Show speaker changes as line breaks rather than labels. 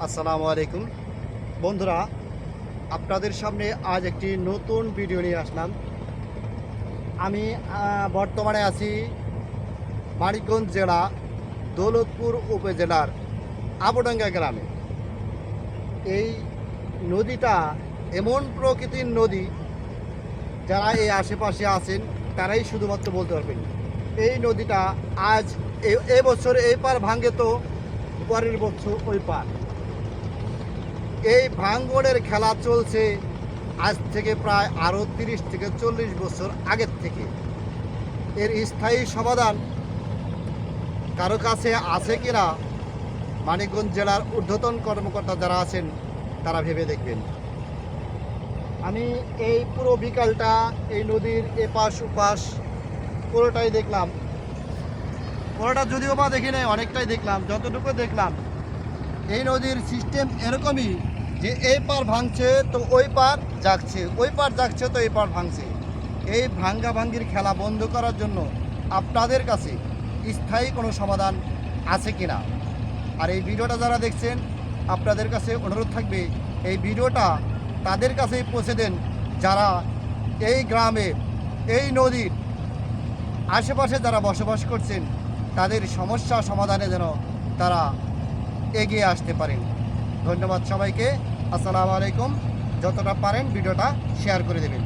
আসসালামু আলাইকুম বন্ধুরা, আপনাদের সামনে আজ একটি নতুন ভিডিও নিয়ে আসলাম। আমি বর্তমানে আছি মানিকগঞ্জ জেলা দৌলতপুর উপজেলার আবুডাঙ্গা গ্রামে। এই নদীটা এমন প্রকৃতির নদী, যারা এই আশেপাশে আছেন তারাই শুধুমাত্র বলতে পারবেন। এই নদীটা আজ এবছর এই পার ভাঙে তো পরের বছর ওই পার। এই ভাঙনের খেলা চলছে আজ থেকে প্রায় আরও 30 থেকে 40 বছর আগের থেকে। এর স্থায়ী সমাধান কারো কাছে আছে কিনা মানিকগঞ্জ জেলার ঊর্ধ্বতন কর্মকর্তা যারা আছেন তারা ভেবে দেখবেন। আমি এই পুরো বিকালটা এই নদীর এপাশ ওপাশ পুরোটাই দেখলাম। পুরোটা যদিও বা দেখি নাই, অনেকটাই দেখলাম। যতটুকু দেখলাম এই নদীর সিস্টেম এরকমই যে এই পার ভাঙছে তো ওই পার জাগছে, ওই পার জাগছে তো এই পার ভাঙছে। এই ভাঙ্গাভাঙ্গির খেলা বন্ধ করার জন্য আপনাদের কাছে স্থায়ী কোনো সমাধান আছে কিনা। আর এই ভিডিওটা যারা দেখছেন, আপনাদের কাছে অনুরোধ থাকবে এই ভিডিওটা তাদের কাছেই পৌঁছে দেন যারা এই গ্রামে এই নদীর আশেপাশে যারা বসবাস করছেন, তাদের সমস্যা সমাধানে যেন তারা এগিয়ে আসতে পারেন। ধন্যবাদ সবাইকে। আসসালামু আলাইকুম। যতটা পারেন ভিডিওটা শেয়ার করে দেবেন।